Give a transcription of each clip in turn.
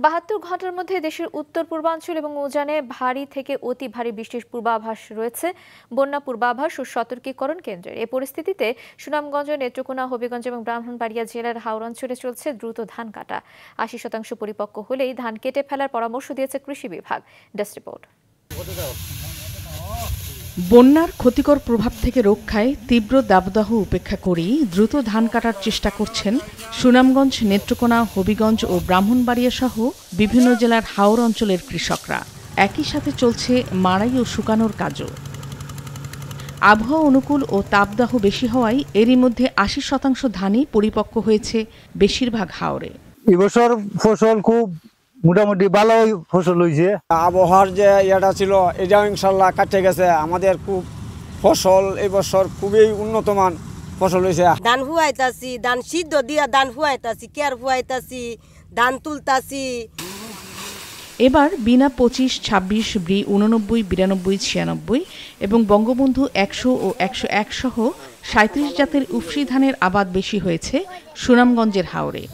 ৭২ ঘন্টার মধ্যে দেশের উত্তর পূর্বাঞ্চল এবং উজানে ভারী থেকে অতি ভারী বৃষ্টির পূর্বাভাস রয়েছে বন্যা পূর্বাভাস ও সতর্কীকরণ কেন্দ্রের। এই পরিস্থিতিতে সুনামগঞ্জ, নেত্রকোনা, হবিগঞ্জ এবং ব্রাহ্মণবাড়িয়া জেলার হাওর অঞ্চলে চলছে দ্রুত ধান কাটা। ৮০% পরিপক্ক হলেই ধান কেটে ফেলার পরামর্শ দিয়েছে কৃষি বিভাগ। Desk report. বন্যার ক্ষতিকর প্রভাব থেকে রক্ষায় তীব্র দাবদাহ উপেক্ষা করেই দ্রুত ধান কাটার চেষ্টা করছেন সুনামগঞ্জ, নেত্রকোনা, হবিগঞ্জ ও ব্রাহ্মণবাড়িয়া সহ বিভিন্ন জেলার হাওর অঞ্চলের কৃষকরা। একই সাথে চলছে মাড়াই ও শুকানোর কাজও। আবহাওয়া অনুকূল ও তাপদাহ বেশি হওয়ায় এরই মধ্যে ৮০% ধানই পরিপক্ক হয়েছে বেশিরভাগ হাওরে। এবছর ফসল খুব মোটামুটি ভালো ফসল হয়েছে। আবহাওয়ার যে ইয়েটা ছিল এটাও ইনশাল্লাহ কাটে গেছে। আমাদের খুব ফসল এবছর খুবই উন্নতমান ফসল হয়েছে। ধান হুয়াইতাছি, ধান সিদ্ধ দিয়া ধান হুয়াইতাছি, কেয়ার হুয়াইতাছি, ধান তুলতাছি। এবার বিনা ২৫, ২৬, ব্রি ৮৯, ৯২, ৯৬ এবং বঙ্গবন্ধু ১০০ ও ১০১ সহ ৩৭ জাতের উফশী ধানের আবাদ বেশি হয়েছে সুনামগঞ্জের হাওরে।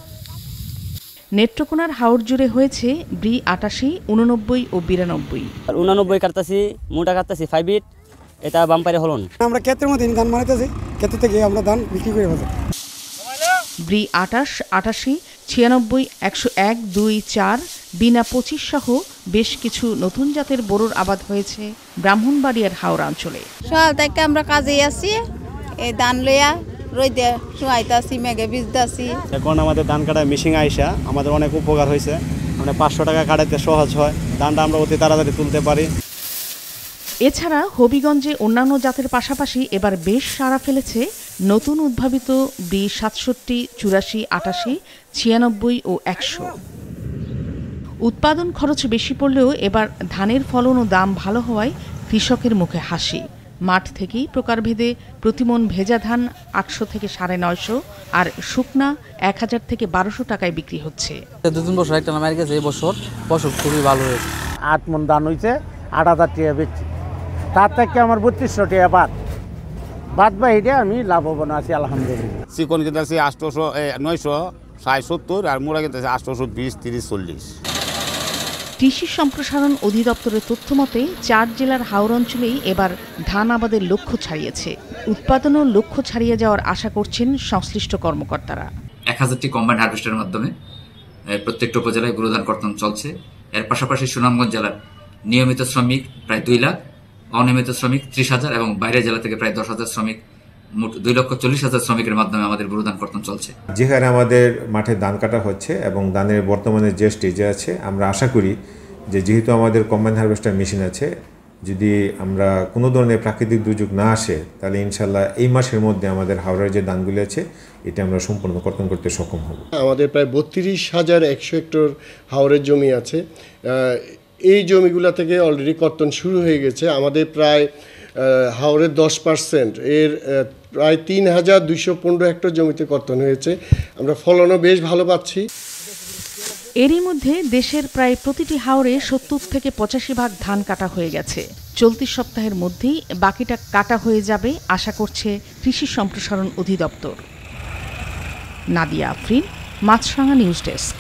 নেত্রকোনার হাওর জুড়ে হয়েছে ব্রি ৮৮, ৮৯ ও ৯২। ৮৯ কাটতাছি, মোটা কাটতাছি 5 ইট, এটা বাম্পারে হলন। আমরা ক্ষেতের মধ্যে ধান মারাইতেছি, ক্ষেত থেকে আমরা ধান বিক্রি করে ফেলছি। ব্রি ২৮, ৮৮, ৯৬, ১০১, ২, ৪, বিনা ২৫ সহ বেশ কিছু নতুন জাতের বোরোর আবাদ হয়েছে ব্রাহ্মণবাড়িয়ার হাওড় অঞ্চলে। সকাল থেকে আমরা কাজে আছি, এই ধান লইয়া রইদে শুয়াইতাছি, মেঘে ভিজতাছি। এখন আমাদের ধান কাটার মেশিন আইসা আমাদের অনেক উপকার হয়েছে। আমরা ৫০০ টাকা কাটাতে সহজ হয়, ধানটা আমরা অতি তাড়াতাড়ি তুলতে পারি। এছাড়া হবিগঞ্জে অন্যান্য জাতের পাশাপাশি এবার বেশ সাড়া ফেলেছে নতুন উদ্ভাবিত ব্রি ৬৭, ৮৪, ৮৮, ৯৬ ও ১০০। উৎপাদন খরচ বেশি পড়লেও এবার ধানের ফলন ও দাম ভালো হওয়ায় কৃষকের মুখে হাসি। মাঠ থেকেই প্রকারভেদে প্রতিমন ভেজা ধান ৮০০ থেকে ৯৫০ আর শুকনা ১০০০ থেকে ১২০০ টাকায় বিক্রি হচ্ছে। ২-৩ বছর একটা নামে গেছে, এই বছর ফসল খুবই ভালো হয়েছে। ৮ মণ ধান হয়েছে, ৮০০০ টাকা বেচছি। তার থেকে আমার ৩২০০ টাকা বাদ বাহিরে আমি লাভবান আছি আলহামদুলিল্লাহ। চিকন কিনতে আছি ৮০০, ৯৬০ আর মোড়া কিনতে আছে ৮২০, ৩০, ৪০। কৃষি সম্প্রসারণ অধিদপ্তরের তথ্য মতে ৪ জেলার হাওর অঞ্চলেই এবার ধান আবাদের লক্ষ্য ছাড়িয়েছে। উৎপাদনও লক্ষ্য ছাড়িয়ে যাওয়ার আশা করছেন সংশ্লিষ্ট কর্মকর্তারা। ১০০০টি কম্বাইন্ড হারভেস্টারের মাধ্যমে প্রত্যেকটা উপজেলায় গরু ধান কর্তন চলছে। এর পাশাপাশি সুনামগঞ্জ জেলার নিয়মিত শ্রমিক প্রায় ২ লাখ, অনিয়মিত শ্রমিক ৩০,০০০ এবং বাইরের জেলা থেকে প্রায় ১০,০০০ শ্রমিক, মোট ২,৪০,০০০ শ্রমিকের মাধ্যমে আমাদের গরু ধান কর্তন চলছে। যে হারে আমাদের মাঠে ধান কাটা হচ্ছে এবং ধানের বর্তমানে যে স্টেজে আছে, আমরা আশা করি যে যেহেতু আমাদের কম্বাইন হারভেস্টার মেশিন আছে, যদি আমরা কোনো ধরনের প্রাকৃতিক দুর্যোগ না আসে তাহলে ইনশাল্লাহ এই মাসের মধ্যে আমাদের হাওড়ার যে ধানগুলি আছে এটা আমরা সম্পূর্ণ কর্তন করতে সক্ষম হব। আমাদের প্রায় ৩২,১০০ হেক্টর হাওরের জমি আছে। এই জমিগুলো থেকে অলরেডি কর্তন শুরু হয়ে গেছে। আমাদের প্রায় হাওরের 10% এর প্রায় ৩,২১৫ হেক্টর জমিতে কর্তন হয়েছে। আমরা ফলনও বেশ ভালো পাচ্ছি। এরই মধ্যে দেশের প্রায় প্রতিটি হাওরে ৭০ থেকে ৮৫ ভাগ ধান কাটা হয়ে গেছে। চলতি সপ্তাহের মধ্যেই বাকিটা কাটা হয়ে যাবে আশা করছে কৃষি সম্প্রসারণ অধিদপ্তর। নাদিয়া আফরিন, মাছরাঙা নিউজ ডেস্ক।